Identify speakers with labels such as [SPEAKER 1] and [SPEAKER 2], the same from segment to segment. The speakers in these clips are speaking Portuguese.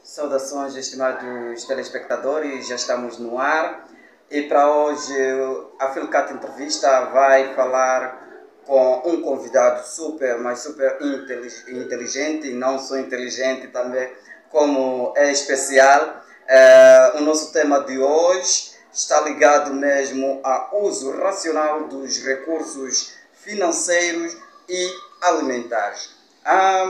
[SPEAKER 1] Saudações, estimados telespectadores, já estamos no ar e para hoje a Filcat Entrevista vai falar com um convidado mas super inteligente, não só inteligente também, como é especial. O nosso tema de hoje está ligado mesmo ao uso racional dos recursos financeiros e alimentares. Há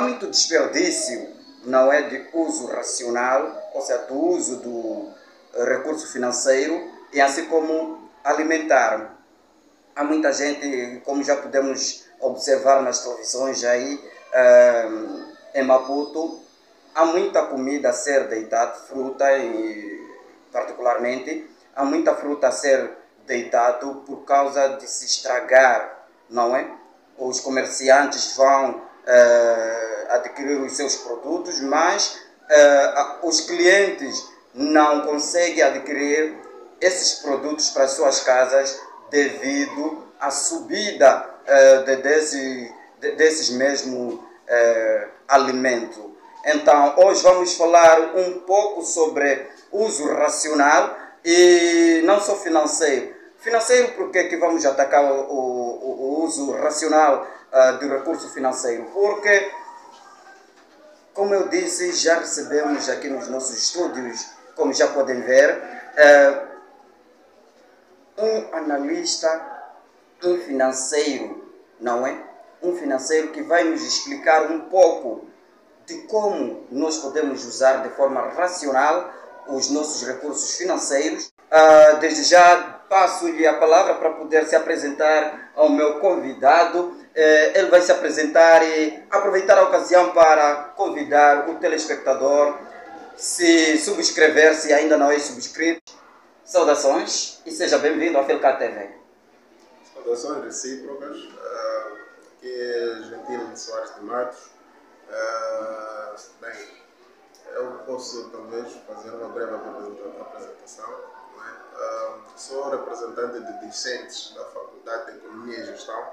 [SPEAKER 1] muito desperdício, não é, de uso racional, ou seja, do uso do recurso financeiro e assim como alimentar. Há muita gente, como já podemos observar nas televisões aí, em Maputo, há muita comida a ser deitada, fruta particularmente, há muita fruta a ser deitado por causa de se estragar, não é? Os comerciantes vão adquirir os seus produtos, mas os clientes não conseguem adquirir esses produtos para as suas casas devido à subida desses mesmos alimentos. Então, hoje vamos falar um pouco sobre uso racional e não só financeiro. Financeiro, porque que vamos atacar o uso racional do recurso financeiro? Porque, como eu disse, já recebemos aqui nos nossos estúdios, como já podem ver, um analista, um financeiro, não é? Um financeiro que vai nos explicar um pouco de como nós podemos usar de forma racional os nossos recursos financeiros. Desde já passo-lhe a palavra para poder se apresentar ao meu convidado. Ele vai se apresentar e aproveitar a ocasião para convidar o telespectador se subscrever, se ainda não é subscrito. Saudações e seja bem-vindo à Filcat TV.
[SPEAKER 2] Saudações recíprocas, aqui é Gentil de Soares de Matos. Bem, eu posso talvez fazer uma breve apresentação. Não é? Sou representante de discentes da Faculdade de Economia e Gestão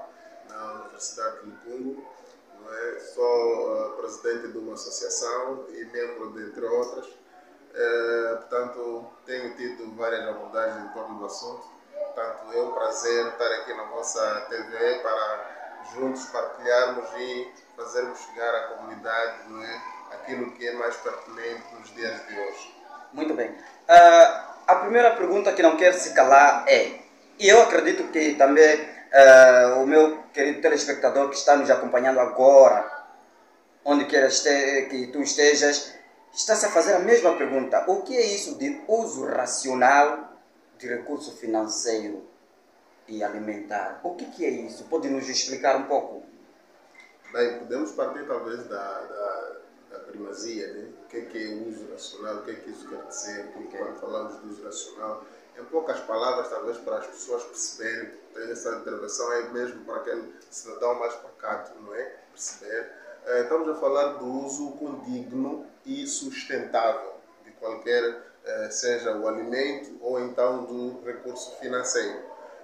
[SPEAKER 2] na Universidade de Licungo. Não é? Sou presidente de uma associação e membro de entre outras. Portanto, tenho tido várias abordagens em torno do assunto. Portanto, é um prazer estar aqui na vossa TV para juntos partilharmos e fazermos chegar à comunidade, não é, aquilo que é mais pertinente nos dias de hoje.
[SPEAKER 1] Muito bem. A primeira pergunta que não quero se calar é, e eu acredito que também o meu querido telespectador que está nos acompanhando agora, onde quer que tu estejas, está-se a fazer a mesma pergunta. O que é isso de uso racional de recurso financeiro e alimentar? O que é isso? Pode nos explicar um pouco?
[SPEAKER 2] Bem, podemos partir talvez da primazia, né? O que é o uso racional, o que é que isso quer dizer, quando falamos de uso racional. Em poucas palavras, talvez para as pessoas perceberem, porque essa intervenção é mesmo para aquele cidadão mais pacato, não é? Perceber. Estamos a falar do uso condigno e sustentável de qualquer, seja o alimento ou então do recurso financeiro,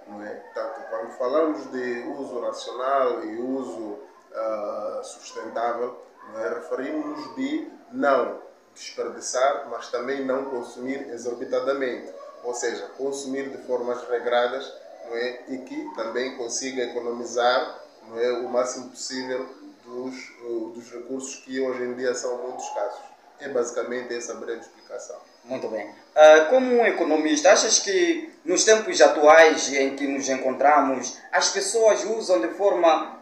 [SPEAKER 2] não é? Portanto, quando falamos de uso racional e uso sustentável, não é? Referimos-nos de não desperdiçar, mas também não consumir exorbitadamente, ou seja, consumir de formas regradas, não é? E que também consiga economizar, não é, o máximo possível dos recursos que hoje em dia são muito escassos. É basicamente essa breve explicação.
[SPEAKER 1] Muito bem. Como um economista, achas que nos tempos atuais em que nos encontramos, as pessoas usam de forma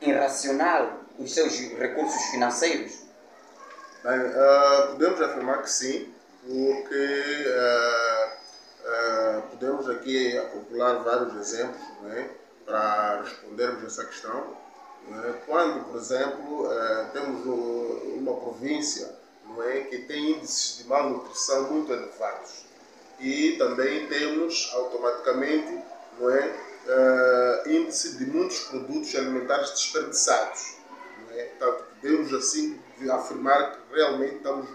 [SPEAKER 1] irracional os seus recursos financeiros?
[SPEAKER 2] Bem, podemos afirmar que sim, porque podemos aqui acumular vários exemplos, não é, para respondermos essa questão. Quando, por exemplo, temos uma província, não é, que tem índices de malnutrição muito elevados e também temos automaticamente, não é, índice de muitos produtos alimentares desperdiçados. Não é? Portanto, podemos assim afirmar que realmente estamos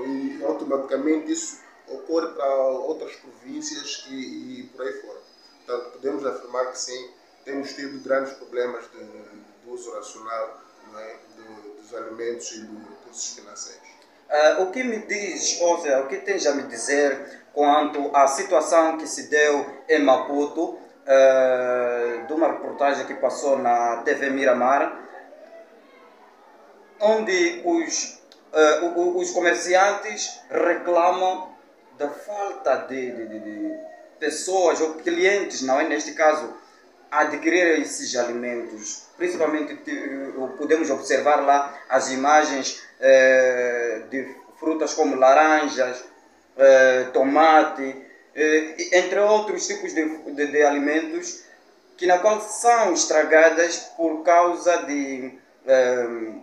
[SPEAKER 2] e automaticamente isso ocorre para outras províncias e por aí fora. Portanto, podemos afirmar que sim, temos tido grandes problemas de uso racional não é, dos alimentos e dos recursos financeiros.
[SPEAKER 1] O que me diz, ou seja, o que tens a me dizer quanto à situação que se deu em Maputo, de uma reportagem que passou na TV Miramar, onde os comerciantes reclamam da falta de pessoas ou clientes, não é, neste caso, a adquirir esses alimentos. Principalmente podemos observar lá as imagens de frutas como laranjas, tomate, entre outros tipos de alimentos que na qual são estragadas por causa de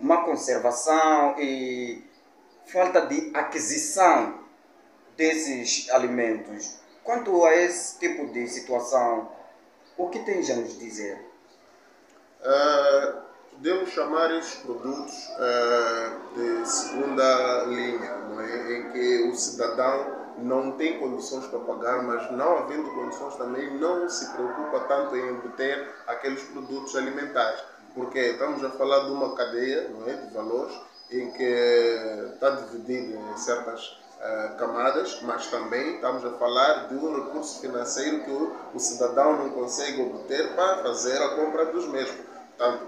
[SPEAKER 1] má conservação e falta de aquisição desses alimentos. Quanto a esse tipo de situação, o que tens a nos dizer?
[SPEAKER 2] Podemos chamar esses produtos de segunda linha, não é? Em que o cidadão não tem condições para pagar, mas não havendo condições também não se preocupa tanto em obter aqueles produtos alimentares, porque estamos a falar de uma cadeia, não é, de valores em que está dividido em certas camadas, mas também estamos a falar de um recurso financeiro que o cidadão não consegue obter para fazer a compra dos mesmos. Portanto,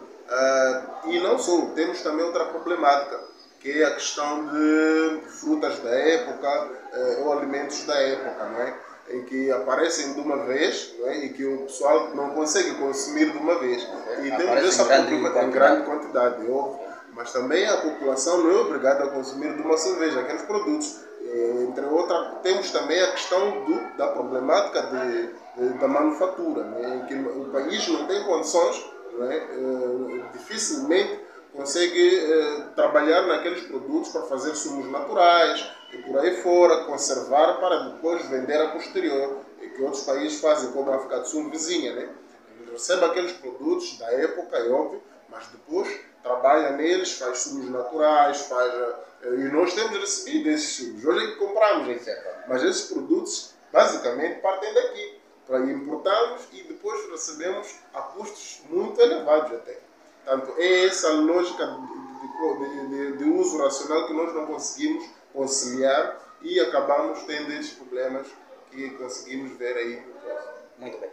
[SPEAKER 2] e não só, temos também outra problemática, que é a questão de frutas da época ou alimentos da época, não é? Em que aparecem de uma vez, não é? E que o pessoal não consegue consumir de uma vez. E temos essa problemática em grande quantidade, é óbvio. Mas também a população não é obrigada a consumir de uma só vez aqueles produtos. Entre outras, temos também a questão da problemática da manufatura, né? Em que o país não tem condições, não é? Dificilmente consegue trabalhar naqueles produtos para fazer sumos naturais e por aí fora, conservar para depois vender a posterior, e que outros países fazem, como a África do Sul vizinha, né? Recebe aqueles produtos da época, é óbvio, mas depois trabalha neles, faz sumos naturais, e nós temos recebido esses sumos. Hoje é que compramos, mas esses produtos basicamente partem daqui, para importarmos e depois recebemos a custos muito elevados até. Portanto, é essa lógica de uso racional que nós não conseguimos conciliar e acabamos tendo esses problemas que conseguimos ver aí no próximo.
[SPEAKER 1] Muito bem.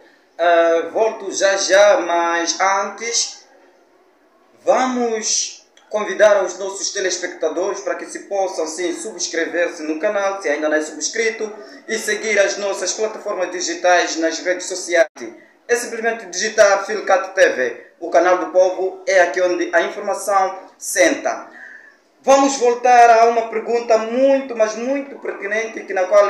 [SPEAKER 1] Volto já, mas antes vamos convidar os nossos telespectadores para que se possam sim subscrever-se no canal, se ainda não é subscrito, e seguir as nossas plataformas digitais nas redes sociais. É simplesmente digitar Philcat TV. O canal do povo é aqui onde a informação senta. Vamos voltar a uma pergunta muito, mas muito pertinente, que na qual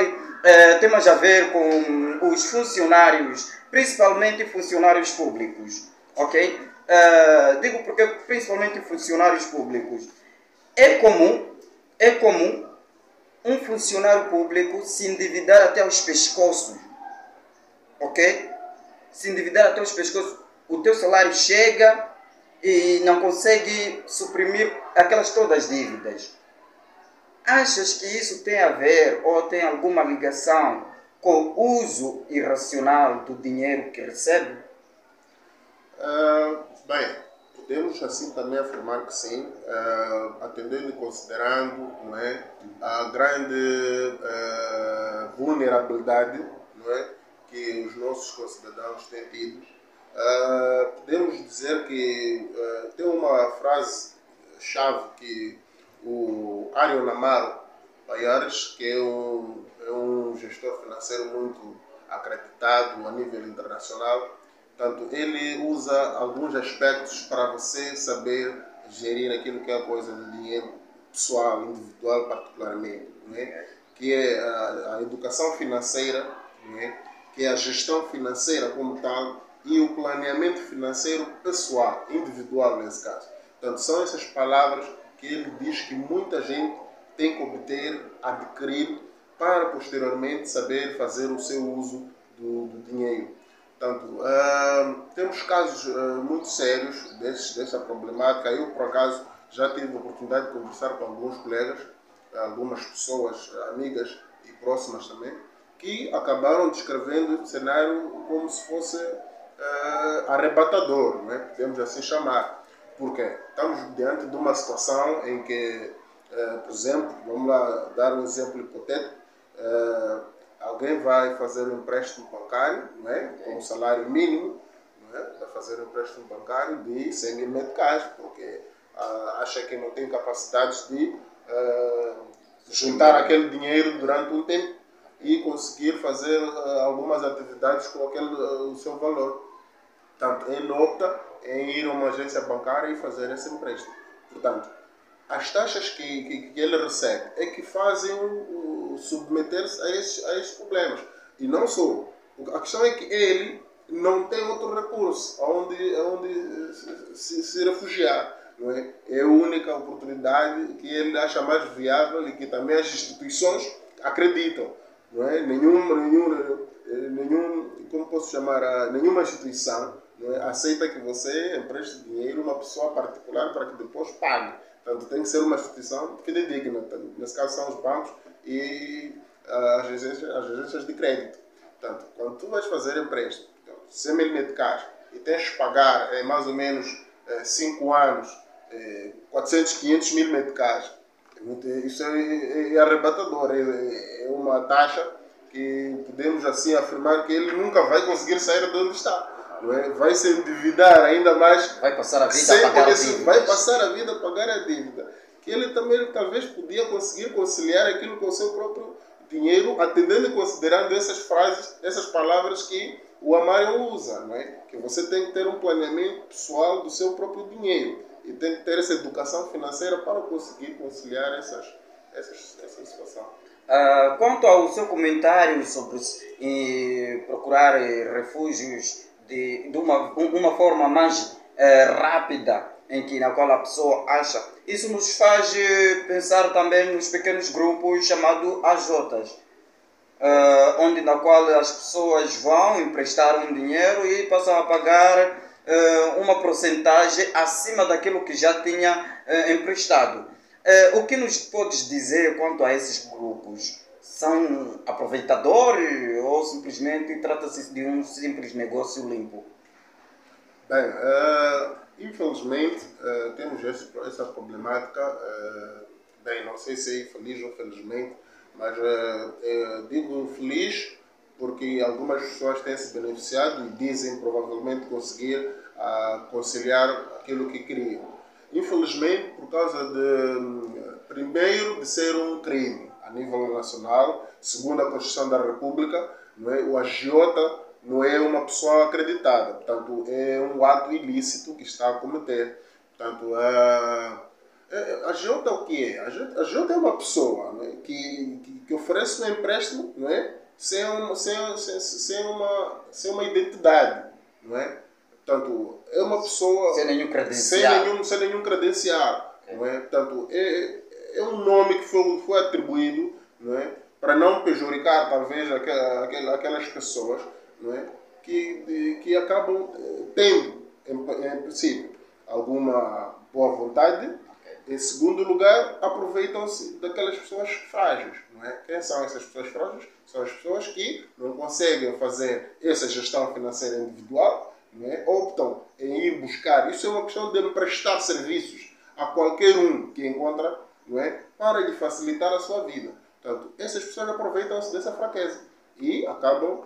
[SPEAKER 1] temos a ver com os funcionários, principalmente funcionários públicos, ok? Digo porque principalmente funcionários públicos. É comum um funcionário público se endividar até os pescoços, ok? Se endividar até os pescoços. O teu salário chega e não consegue suprimir aquelas todas as dívidas. Achas que isso tem a ver ou tem alguma ligação com o uso irracional do dinheiro que recebe?
[SPEAKER 2] Bem, podemos assim também afirmar que sim, atendendo e considerando, não é, a grande vulnerabilidade, não é, que os nossos concidadãos têm tido. Podemos dizer que tem uma frase-chave que o Arion Amaro Paiares, que é um gestor financeiro muito acreditado a nível internacional, portanto, ele usa alguns aspectos para você saber gerir aquilo que é a coisa do dinheiro pessoal, individual particularmente, não é? Que é a educação financeira, não é? Que é a gestão financeira como tal, e o planeamento financeiro pessoal, individual nesse caso. Portanto, são essas palavras que ele diz que muita gente tem que obter, adquirir, para posteriormente saber fazer o seu uso do dinheiro. Portanto, temos casos muito sérios dessa problemática. Eu, por acaso, já tive a oportunidade de conversar com alguns colegas, algumas pessoas amigas e próximas também, que acabaram descrevendo o cenário como se fosse arrebatador, não é? Podemos assim chamar, Porque estamos diante de uma situação em que, por exemplo, vamos lá dar um exemplo hipotético, alguém vai fazer um empréstimo bancário, não é? Com um salário mínimo, não é? Vai fazer um empréstimo bancário de 100 mil meticais, porque acha que não tem capacidade de juntar aquele dinheiro durante um tempo e conseguir fazer algumas atividades com aquele, o seu valor. Portanto, ele opta em ir a uma agência bancária e fazer esse empréstimo. Portanto, as taxas que ele recebe é que fazem submeter-se a esses problemas. E não só. A questão é que ele não tem outro recurso onde se refugiar. Não é? É a única oportunidade que ele acha mais viável e que também as instituições acreditam. Não é? Como posso chamar, nenhuma instituição, não é, aceita que você empreste dinheiro a uma pessoa particular para que depois pague. Portanto, tem que ser uma instituição fidedigna. Nesse caso são os bancos e as agências de crédito. Portanto, quando tu vais fazer empréstimo, 100 mil meticais, e tens que pagar em mais ou menos 5 anos 400, 500 mil meticais, isso é arrebatador. É uma taxa que podemos assim afirmar que ele nunca vai conseguir sair de onde está. Não é? Vai se endividar ainda mais.
[SPEAKER 1] Vai passar a vida a pagar a dívida.
[SPEAKER 2] Vai passar a vida a pagar a dívida. Que ele também talvez podia conseguir conciliar aquilo com o seu próprio dinheiro, atendendo e considerando essas frases, essas palavras que o Amário usa. Não é? Que você tem que ter um planeamento pessoal do seu próprio dinheiro. E tem que ter essa educação financeira para conseguir conciliar essa situação.
[SPEAKER 1] Quanto ao seu comentário sobre procurar refúgios de uma forma mais rápida, na qual a pessoa acha, isso nos faz pensar também nos pequenos grupos chamados AJs, na qual as pessoas vão emprestar um dinheiro e passam a pagar uma porcentagem acima daquilo que já tinha emprestado. O que nos podes dizer quanto a esses grupos? São aproveitadores ou simplesmente trata-se de um simples negócio limpo?
[SPEAKER 2] Bem, infelizmente temos essa problemática, bem, não sei se é feliz ou felizmente, mas digo feliz porque algumas pessoas têm se beneficiado e dizem provavelmente conseguir conciliar aquilo que queriam. Infelizmente, por causa primeiro de ser um crime a nível nacional, segundo a Constituição da República, não é? O agiota não é uma pessoa acreditada, portanto é um ato ilícito que está a cometer. Portanto, agiota o que é? Agiota é uma pessoa, não é? que oferece um empréstimo, não é? sem uma identidade, não é? Portanto, é uma pessoa
[SPEAKER 1] sem nenhum credencial.
[SPEAKER 2] Sem nenhum credencial, não é? Portanto, é um nome que foi atribuído, não é? Para não pejoricar talvez aquelas pessoas, não é? que acabam tendo, em princípio, alguma boa vontade. Em segundo lugar, aproveitam-se daquelas pessoas frágeis. Não é? Quem são essas pessoas frágeis? São as pessoas que não conseguem fazer essa gestão financeira individual, não é? Optam em ir buscar. Isso é uma questão de prestar serviços a qualquer um que encontra, não é? Para lhe facilitar a sua vida. Portanto, essas pessoas aproveitam-se dessa fraqueza e acabam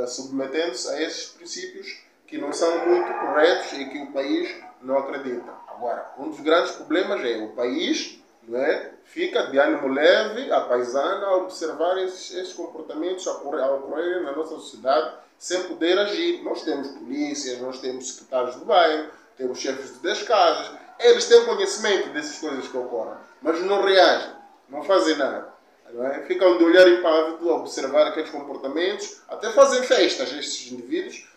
[SPEAKER 2] submetendo-se a esses princípios que não são muito corretos e que o país não acredita. Agora, um dos grandes problemas é o país, não é? Fica de ânimo leve, a paisana, a observar esses comportamentos a ocorrerem na nossa sociedade sem poder agir. Nós temos polícias, nós temos secretários do bairro, temos chefes das casas, eles têm conhecimento dessas coisas que ocorrem, mas não reagem, não fazem nada. Não é? Ficam de olhar impávido a observar aqueles comportamentos, até fazem festas estes indivíduos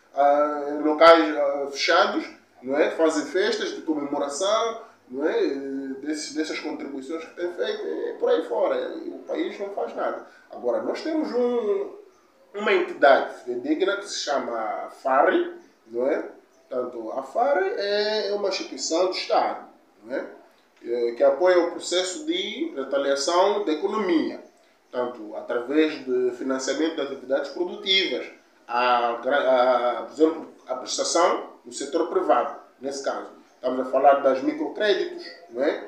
[SPEAKER 2] em locais fechados, não é? Fazem festas de comemoração, não é? Dessas contribuições que têm feito e por aí fora. E o país não faz nada. Agora, nós temos uma entidade digna que se chama FARE, não é? Portanto, a FARE é uma instituição do Estado, não é? Que apoia o processo de retaliação da economia, tanto através de financiamento de atividades produtivas, por exemplo, a prestação no setor privado, nesse caso. Estamos a falar das microcréditos, não é?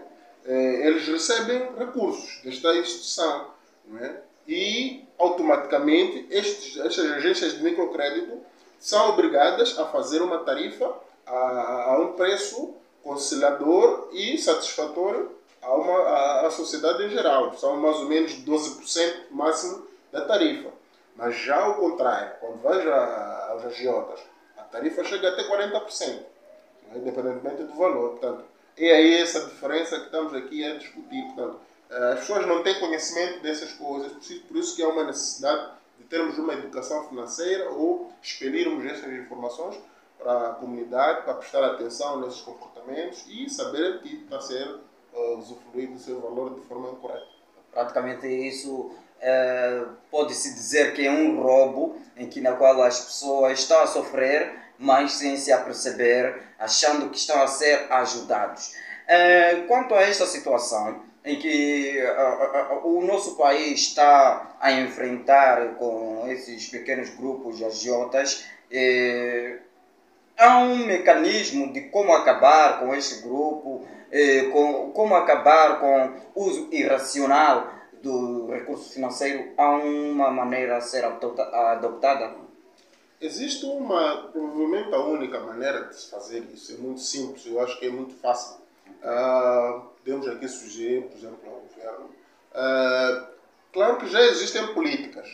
[SPEAKER 2] Eles recebem recursos desta instituição, não é? E automaticamente estas agências de microcrédito são obrigadas a fazer uma tarifa a um preço conciliador e satisfatório à sociedade em geral. São mais ou menos 12% máximo da tarifa. Mas já ao contrário, quando vais aos agiotas, a tarifa chega até 40%, independentemente do valor. Portanto, é aí essa diferença que estamos aqui a discutir. Portanto, as pessoas não têm conhecimento dessas coisas, por isso que há uma necessidade de termos uma educação financeira ou expelirmos essas informações para a comunidade, para prestar atenção nesses comportamentos e saber que está a ser usufruído do seu valor de forma correta.
[SPEAKER 1] Praticamente isso pode-se dizer que é um roubo na qual as pessoas estão a sofrer, mas sem se aperceber, achando que estão a ser ajudados. Quanto a esta situação em que o nosso país está a enfrentar com esses pequenos grupos de agiotas, há um mecanismo de como acabar com este grupo, como acabar com o uso irracional do recurso financeiro. Há uma maneira a ser adoptada?
[SPEAKER 2] Existe provavelmente a única maneira de se fazer isso. É muito simples, eu acho que é muito fácil. Podemos aqui sugerir, por exemplo, ao governo. Claro que já existem políticas.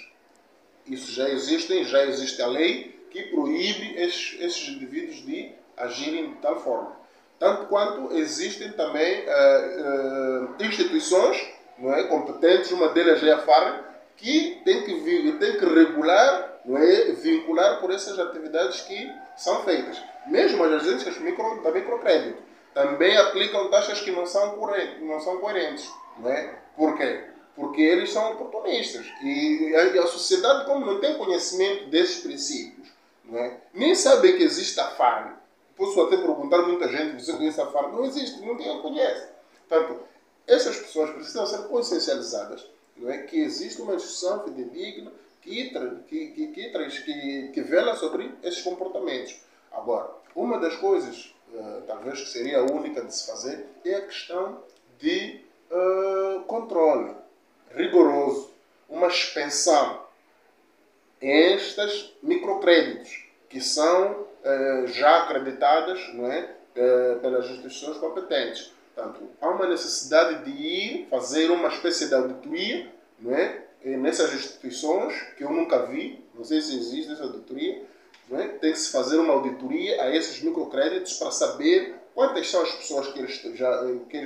[SPEAKER 2] Isso já existe a lei que proíbe esses indivíduos de agirem de tal forma. Tanto quanto existem também instituições, não é, competentes, uma delas é a FARC, que tem que regular, não é, vincular por essas atividades que são feitas. Mesmo as agências da microcrédito também aplicam taxas que não são coerentes. Não é? Por quê? Porque eles são oportunistas. E a sociedade, como não tem conhecimento desses princípios, não é? Nem sabe que existe a FARC. Posso até perguntar a muita gente, você conhece a FARC? Não existe, ninguém conhece. Portanto, essas pessoas precisam ser consciencializadas, não é? Que existe uma instituição fidedigna que vela sobre esses comportamentos. Agora, uma das coisas, talvez que seria a única de se fazer, é a questão de controle rigoroso, uma suspensão em estes microcréditos que são já acreditadas, não é, pelas instituições competentes. Portanto, há uma necessidade de ir fazer uma espécie de auditoria, não é, nessas instituições, que eu nunca vi, não sei se existe essa auditoria, não é? Tem que se fazer uma auditoria a esses microcréditos para saber quantas são as pessoas que eles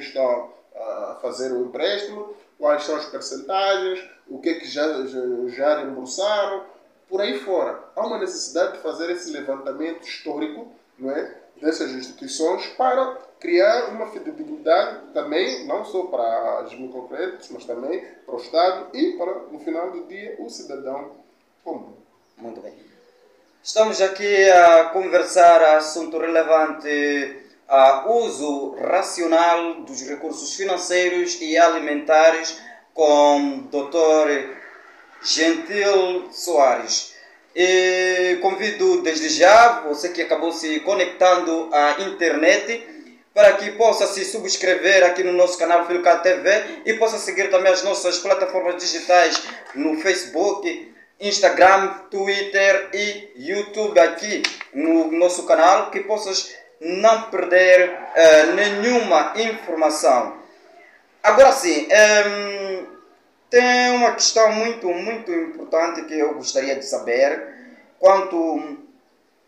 [SPEAKER 2] estão a fazer o empréstimo, quais são as percentagens, o que é que já reembolsaram, por aí fora. Há uma necessidade de fazer esse levantamento histórico, não é, dessas instituições para criar uma fidedignidade também, não só para os microcréditos, mas também para o Estado e para, no final do dia, o cidadão comum.
[SPEAKER 1] Muito bem. Estamos aqui a conversar assunto relevante ao uso racional dos recursos financeiros e alimentares com o Dr. Gentil Soares. E convido desde já você que acabou se conectando à internet para que possa se subscrever aqui no nosso canal Filcar TV e possa seguir também as nossas plataformas digitais no Facebook, Instagram, Twitter e YouTube aqui no nosso canal, que possas não perder nenhuma informação. Agora sim, tem uma questão muito importante que eu gostaria de saber quanto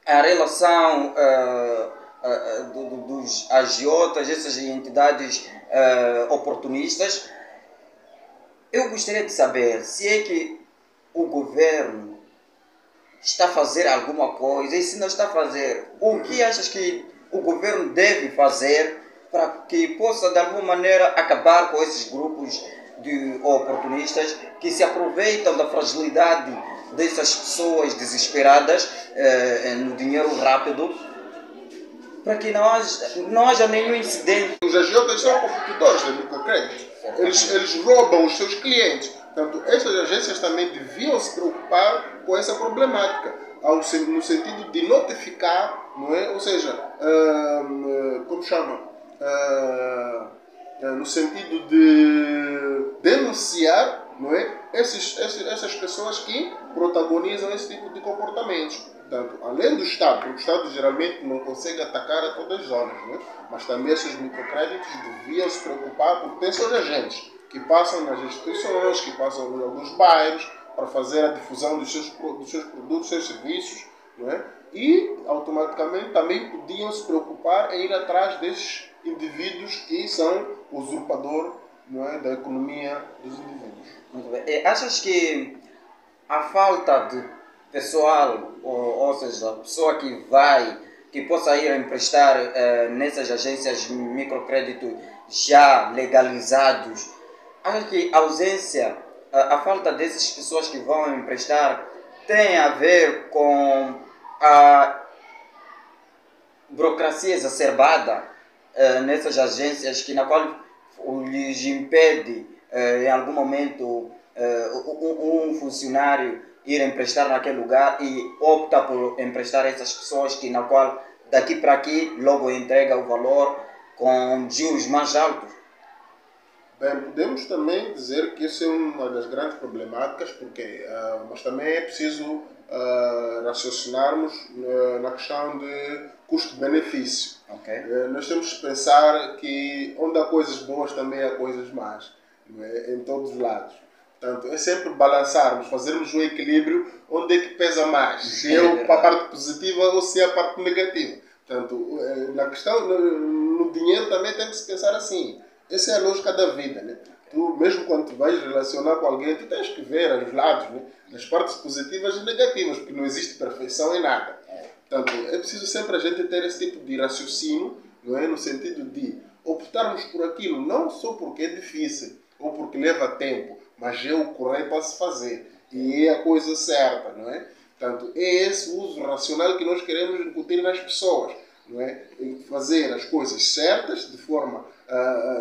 [SPEAKER 1] à relação dos agiotas, essas entidades oportunistas. Eu gostaria de saber se é que o governo está a fazer alguma coisa, e se não está a fazer, o que achas que o governo deve fazer para que possa de alguma maneira acabar com esses grupos de oportunistas que se aproveitam da fragilidade dessas pessoas desesperadas no dinheiro rápido, para que não haja nenhum incidente?
[SPEAKER 2] Os agiotas são competidores do microcrédito. Eles roubam os seus clientes. Portanto, essas agências também deviam se preocupar com essa problemática, no sentido de notificar, não é? Ou seja, como chama? No sentido de denunciar, não é? Essas pessoas que protagonizam esse tipo de comportamentos. Portanto, além do Estado, porque o Estado geralmente não consegue atacar a todas as zonas, não é? Mas também esses microcréditos deviam se preocupar, porque tem seus agentes que passam nas instituições, que passam em alguns bairros, para fazer a difusão dos seus produtos, dos seus serviços, não é? E automaticamente também podiam se preocupar em ir atrás desses indivíduos que são usurpador, não é, da economia dos indivíduos.
[SPEAKER 1] Muito bem. E achas que a falta de pessoal, ou seja, a pessoa que possa ir emprestar nessas agências de microcrédito já legalizados, acho que a ausência, a falta dessas pessoas que vão emprestar tem a ver com a burocracia exacerbada nessas agências na qual lhes impede em algum momento um funcionário ir emprestar naquele lugar e opta por emprestar essas pessoas na qual daqui para aqui logo entrega o valor com juros mais altos.
[SPEAKER 2] Bem, podemos também dizer que isso é uma das grandes problemáticas, porque, mas também é preciso raciocinarmos na questão de custo-benefício.
[SPEAKER 1] Okay.
[SPEAKER 2] Nós temos que pensar que onde há coisas boas também há coisas más, não é? Em todos os lados. Portanto, é sempre balançarmos, fazermos um equilíbrio onde é que pesa mais, se é a parte positiva ou se é a parte negativa. Portanto, na questão, no dinheiro também tem que se pensar assim. Essa é a lógica da vida, né? Tu, mesmo quando tu vais relacionar com alguém, tu tens que ver os lados, né? As partes positivas e negativas, porque não existe perfeição em nada. Portanto, é preciso sempre a gente ter esse tipo de raciocínio, não é? No sentido de optarmos por aquilo, não só porque é difícil ou porque leva tempo, mas é o correto a se fazer e é a coisa certa, não é? Portanto, é esse uso racional que nós queremos incutir nas pessoas, não é? Fazer as coisas certas de forma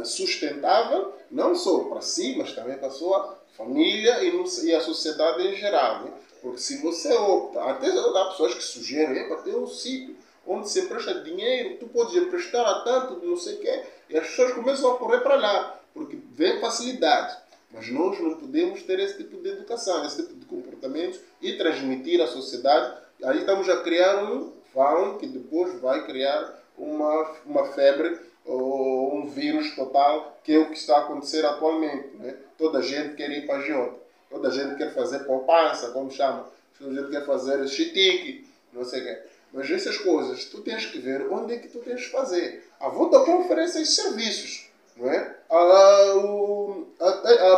[SPEAKER 2] sustentável, não só para si, mas também para a sua família e a sociedade em geral, né? Porque se você opta, até há pessoas que sugerem, para ter um sítio onde se empresta dinheiro, tu podes emprestar a tanto de não sei o quê, e as pessoas começam a correr para lá, porque vem facilidade. Mas nós não podemos ter esse tipo de educação, esse tipo de comportamentos e transmitir à sociedade. Aí estamos a criar um vão que depois vai criar uma febre ou um vírus total, que é o que está a acontecer atualmente, né? Toda a gente quer ir para a agiota, toda a gente quer fazer poupança, como chama, toda a gente quer fazer chitique, não sei o quê. Mas essas coisas, tu tens que ver onde é que tu tens que fazer. A Vodacom oferece esses serviços, não é? A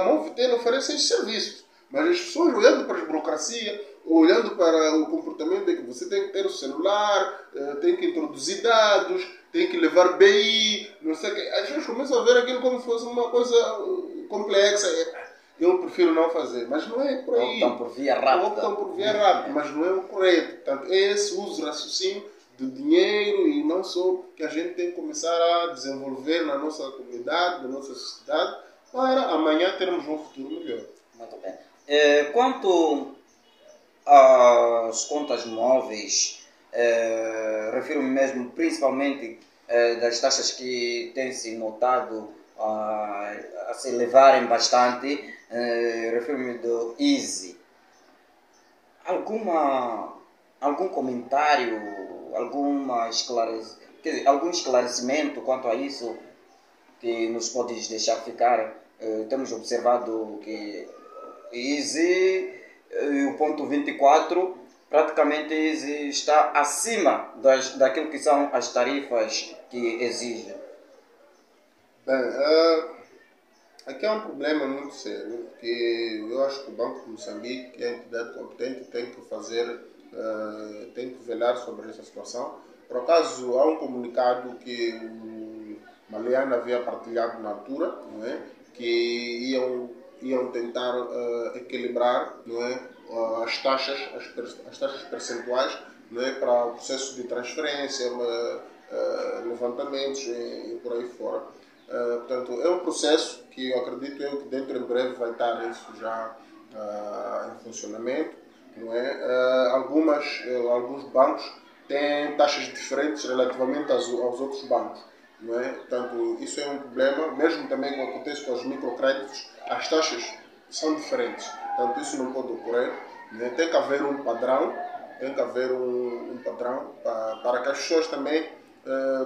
[SPEAKER 2] Movitel oferece esses serviços, mas as pessoas olhando para a burocracia, olhando para o comportamento de que você tem que ter o celular, tem que introduzir dados, tem que levar BI, não sei o quê. As pessoas começam a ver aquilo como se fosse uma coisa complexa. Eu prefiro não fazer, mas não é por aí.
[SPEAKER 1] Optam por via rápida.
[SPEAKER 2] Optam por via rápida, mas não é o correto. Portanto, é esse uso raciocínio do dinheiro e não só que a gente tem que começar a desenvolver na nossa comunidade, na nossa sociedade, para amanhã termos um futuro melhor.
[SPEAKER 1] Muito bem. Quanto às contas móveis, refiro-me mesmo principalmente das taxas que têm-se notado a se elevarem bastante, refiro-me do Easy. Algum comentário, algum esclarecimento quanto a isso que nos podes deixar ficar? Temos observado que Easy, o ponto 24, praticamente Easy está acima daquilo que são as tarifas que exige.
[SPEAKER 2] Bem, aqui é um problema muito sério, porque eu acho que o Banco de Moçambique, que é a entidade competente, tem que velar sobre essa situação. Por acaso, há um comunicado que o Maliano havia partilhado na altura, não é? Que iam tentar equilibrar, não é? as taxas percentuais, não é? Para o processo de transferência, levantamentos e por aí fora. Portanto, é um processo que eu acredito que dentro em breve vai estar isso já em funcionamento, não é? Alguns bancos têm taxas diferentes relativamente aos outros bancos. não é? Portanto, isso é um problema, mesmo também que acontece com os microcréditos, as taxas são diferentes. Portanto, isso não pode ocorrer. Né? Tem que haver um padrão, tem que haver um padrão para que as pessoas também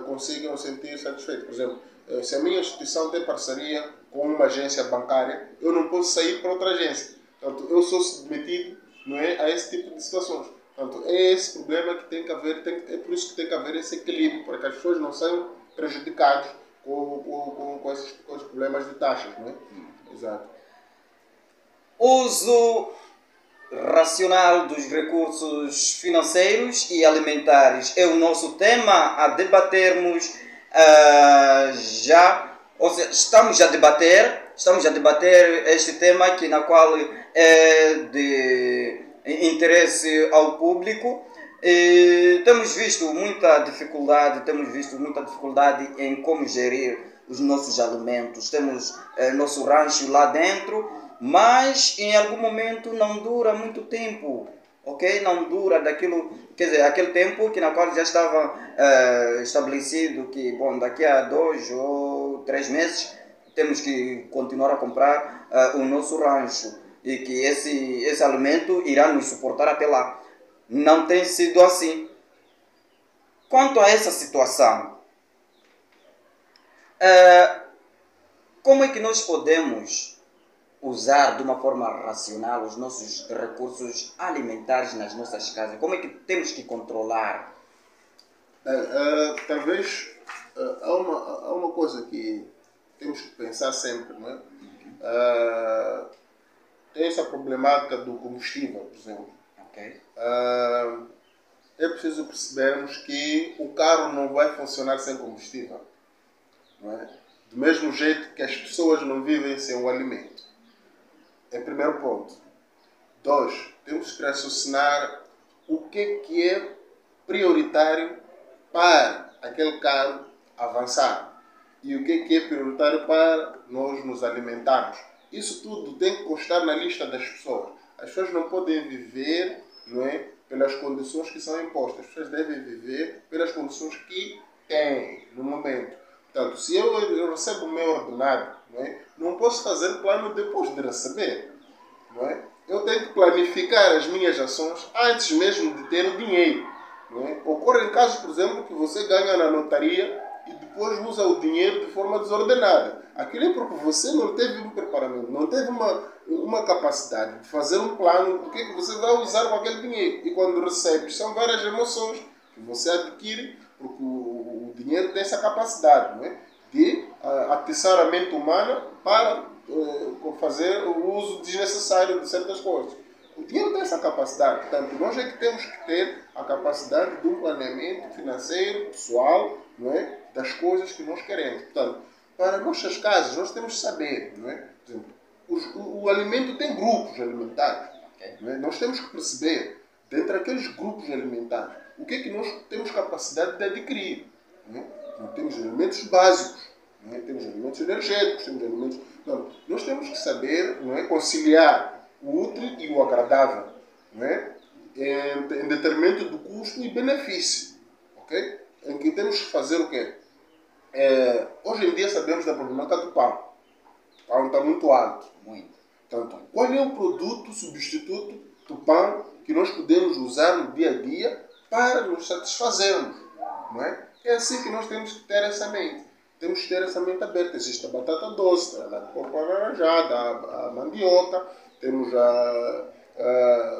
[SPEAKER 2] consigam sentir satisfeitas. Por exemplo, se a minha instituição tem parceria com uma agência bancária, eu não posso sair para outra agência. Portanto, eu sou submetido, não é, a esse tipo de situações. Portanto, é esse problema que tem que haver, é por isso que tem que haver esse equilíbrio, para que as pessoas não sejam prejudicadas com esses problemas de taxas. Não é? Exato.
[SPEAKER 1] Uso racional dos recursos financeiros e alimentares é o nosso tema a debatermos já, ou seja, estamos a debater este tema que na qual é de interesse ao público. E temos visto muita dificuldade em como gerir os nossos alimentos. Temos nosso rancho lá dentro, mas em algum momento não dura muito tempo, ok? Não dura daquilo, quer dizer, aquele tempo que na qual já estava estabelecido que, bom, daqui a 2 ou 3 meses temos que continuar a comprar o nosso rancho e que esse alimento irá nos suportar até lá. Não tem sido assim. Quanto a essa situação, como é que nós podemos usar de uma forma racional os nossos recursos alimentares nas nossas casas? Como é que temos que controlar?
[SPEAKER 2] Talvez há uma coisa que temos que pensar sempre, não é? Tem essa problemática do combustível, por exemplo.
[SPEAKER 1] Okay.
[SPEAKER 2] É preciso percebermos que o carro não vai funcionar sem combustível. Não é? Do mesmo jeito que as pessoas não vivem sem o alimento. É o primeiro ponto. 2. Temos que raciocinar o que é prioritário para aquele carro avançar e o que é prioritário para nós nos alimentarmos. Isso tudo tem que constar na lista das pessoas. As pessoas não podem viver, não é, pelas condições que são impostas. As pessoas devem viver pelas condições que têm no momento. Portanto, se eu recebo o meu ordenado, não posso fazer plano depois de receber. Não é? Eu tenho que planificar as minhas ações antes mesmo de ter o dinheiro. Não é? Ocorrem casos, por exemplo, que você ganha na lotaria e depois usa o dinheiro de forma desordenada. Aquilo é porque você não teve um preparamento, não teve uma capacidade de fazer um plano do que você vai usar com aquele dinheiro. E quando recebe, são várias emoções que você adquire, porque o dinheiro tem essa capacidade, não é? De atiçar a mente humana para fazer o uso desnecessário de certas coisas. O dinheiro tem essa capacidade, portanto, nós é que temos que ter a capacidade de um planeamento financeiro, pessoal, não é? Das coisas que nós queremos. Portanto, para nossas casas, nós temos que saber, não é? Por exemplo, o alimento tem grupos alimentares. Não é? Nós temos que perceber, dentre aqueles grupos alimentares, o que é que nós temos capacidade de adquirir. Não é? Então, temos alimentos básicos, não é? Temos alimentos energéticos, temos alimentos... Não, nós temos que saber, não é, conciliar o útil e o agradável, não é? Em detrimento do custo e benefício. Okay? Em que temos que fazer o quê? Hoje em dia sabemos da problemática do pão. O pão está muito alto.
[SPEAKER 1] Muito.
[SPEAKER 2] Portanto, qual é o produto substituto do pão que nós podemos usar no dia a dia para nos satisfazermos? Não é? É assim que nós temos que ter essa mente. Temos que ter essa mente aberta. Existe a batata doce, a polpa alaranjada, a mandioca, temos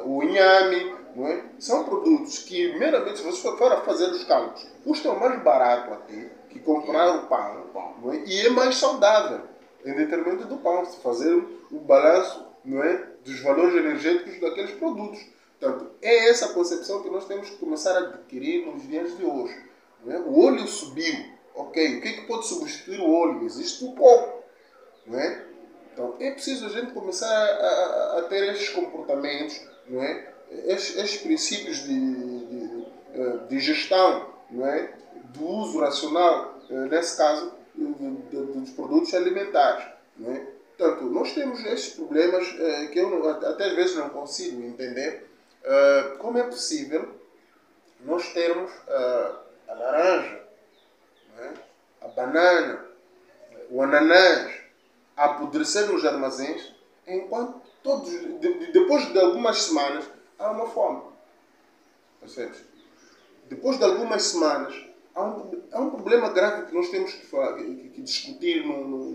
[SPEAKER 2] o inhame. Não é? São produtos que, meramente, se você for a fazer os cálculos, custam mais barato até que comprar o pão. Não é? E é mais saudável, em detrimento do pão, se fazer o balanço, não é, dos valores energéticos daqueles produtos. Portanto, é essa concepção que nós temos que começar a adquirir nos dias de hoje. Não é? O óleo subiu. Ok, o que é que pode substituir o óleo? Existe o coco. Não é? Então, é preciso a gente começar a ter estes comportamentos, não é? Estes princípios de gestão, não é? Do uso racional, nesse caso, dos produtos alimentares. Não é? Portanto, nós temos estes problemas que eu até às vezes não consigo entender como é possível nós termos a laranja, não é? A banana, o ananás a apodrecer nos armazéns, enquanto depois de algumas semanas há uma fome. Percebes? Depois de algumas semanas há um problema grave que nós temos que discutir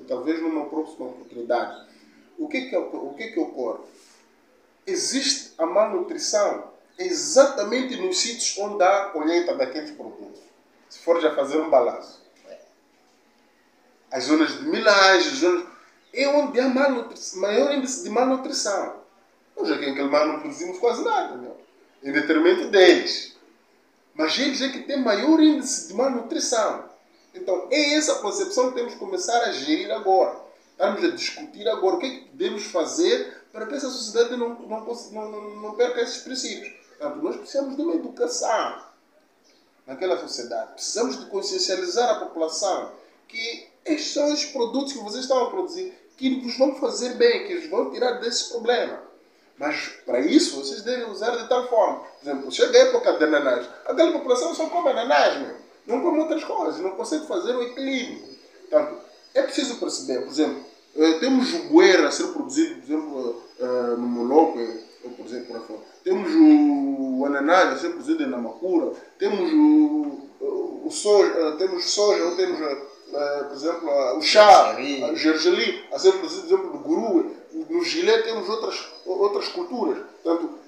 [SPEAKER 2] talvez numa próxima oportunidade. O que que ocorre? Existe a malnutrição exatamente nos sítios onde há a colheita daqueles produtos. Se for já fazer um balanço. As zonas de milagem, é onde há maior índice de malnutrição. Nós aqui em Quelimane não produzimos quase nada, meu, em detrimento deles. Mas eles é que têm maior índice de malnutrição. Então é essa concepção que temos que começar a gerir agora. Estamos a discutir agora o que é que podemos fazer para que essa sociedade não perca esses princípios. Portanto, nós precisamos de uma educação naquela sociedade. Precisamos de consciencializar a população que estes são os produtos que vocês estão a produzir que vos vão fazer bem, que vos vão tirar desse problema. Mas para isso vocês devem usar de tal forma. Por exemplo, chega a época de ananás. Aquela população só come ananás, meu. Não come outras coisas, não consegue fazer o equilíbrio. Portanto, é preciso perceber, por exemplo, temos o bueiro a ser produzido, por exemplo, no Moloco, ou por exemplo, por fora. Temos o ananás a ser produzido na Namacura, temos o soja, ou temos, por exemplo, o chá, o gergelim, a ser produzido, por exemplo, no Gurue. No Gilé temos outras culturas. Portanto,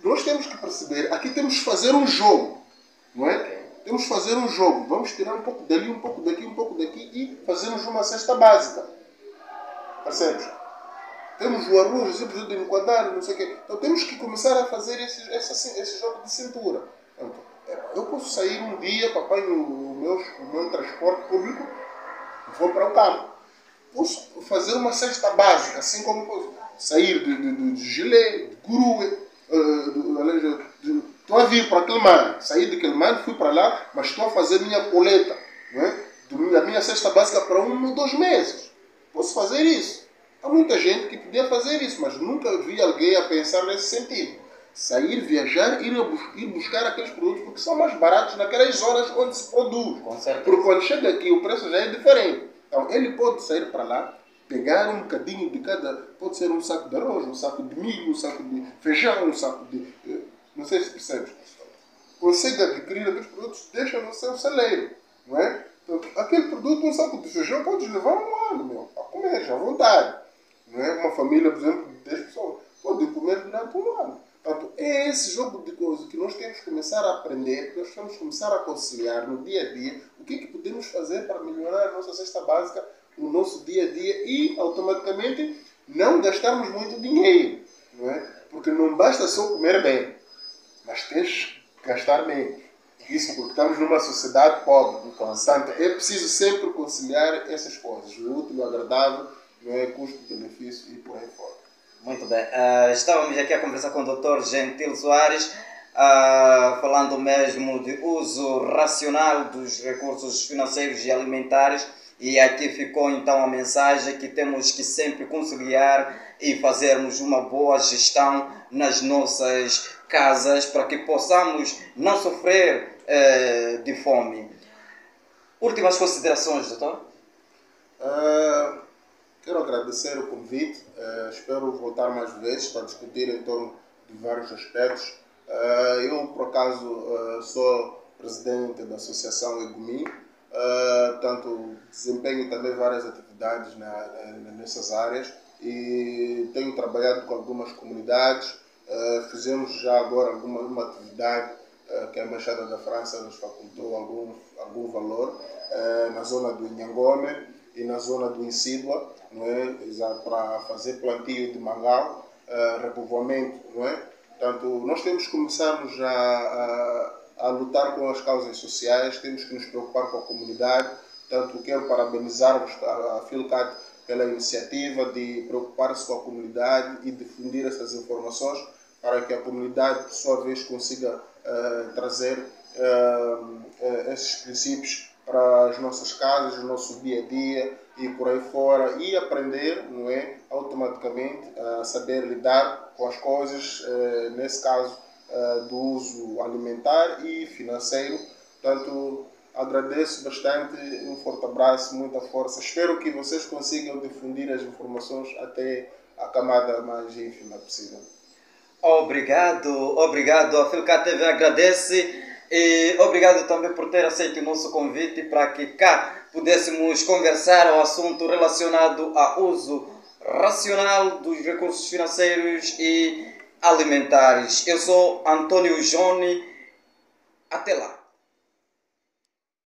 [SPEAKER 2] nós temos que perceber, aqui temos que fazer um jogo, não é? Temos que fazer um jogo. Vamos tirar um pouco dali, um pouco daqui, um pouco daqui e fazermos uma cesta básica. Percebes? Temos o arroz, sempre de enquadrar, não sei o quê. Então temos que começar a fazer esse jogo de cintura. Então, eu posso sair um dia, papai, o meu transporte público, vou para o campo. Posso fazer uma cesta básica, assim como posso sair de Gilé, de Gurue, estou a vir para Quelimane, saí de Quelimane, fui para lá, mas estou a fazer minha coleta, não é? A minha cesta básica para 1 ou 2 meses. Posso fazer isso. Há muita gente que podia fazer isso, mas nunca vi alguém a pensar nesse sentido. Sair, viajar, ir buscar aqueles produtos porque são mais baratos naquelas zonas onde se produz. Porque quando chega aqui o preço já é diferente. Então ele pode sair para lá, pegar um bocadinho de cada, pode ser um saco de arroz, um saco de milho, um saco de feijão, um saco de... Não sei se percebes. Consegue adquirir aqueles produtos, deixa no seu celeiro, não é? Então, aquele produto, um saco de feijão, pode levar 1 ano, meu, a comer à vontade. Não é? Uma família, por exemplo, de 10 pessoas, pode comer durante 1 ano. Portanto, é esse jogo de coisas que nós temos que começar a aprender, que nós temos que começar a conciliar no dia a dia, o que é que podemos fazer para melhorar a nossa cesta básica, o nosso dia a dia e, automaticamente, não gastarmos muito dinheiro. Não é? Porque não basta só comer bem, mas tens que gastar menos. Isso porque estamos numa sociedade pobre. Portanto, é preciso sempre conciliar essas coisas. O útil, o agradável, não é? Custo-benefício e por aí fora.
[SPEAKER 1] Muito bem. Estávamos aqui a conversar com o Dr. Gentil Soares, falando mesmo de uso racional dos recursos financeiros e alimentares. E aqui ficou então a mensagem que temos que sempre conciliar e fazermos uma boa gestão nas nossas casas para que possamos não sofrer de fome. Últimas considerações, doutor?
[SPEAKER 2] Quero agradecer o convite. Espero voltar mais vezes para discutir em torno de vários aspectos. Eu, por acaso, sou presidente da Associação EGUMI. Portanto, desempenho também várias atividades nessas áreas e tenho trabalhado com algumas comunidades. Fizemos já agora uma atividade que a Embaixada da França nos facultou algum valor na zona do Inhangome e na zona do Insídua, não é? Para fazer plantio de mangal, repovoamento, não é? Portanto, nós temos que começarmos a lutar com as causas sociais, temos que nos preocupar com a comunidade. Portanto, quero parabenizar a Filcat pela iniciativa de preocupar-se com a comunidade e difundir essas informações para que a comunidade, por sua vez, consiga trazer esses princípios para as nossas casas, o nosso dia a dia e por aí fora, e aprender, não é, automaticamente a saber lidar com as coisas, nesse caso do uso alimentar e financeiro. Portanto, Agradeço bastante, um forte abraço, muita força. Espero que vocês consigam difundir as informações até a camada mais ínfima possível.
[SPEAKER 1] Obrigado, obrigado. A Filcar TV agradece e obrigado também por ter aceito o nosso convite para que cá pudéssemos conversar ao assunto relacionado ao uso racional dos recursos financeiros e alimentares. Eu sou Antônio Johnny. Até lá.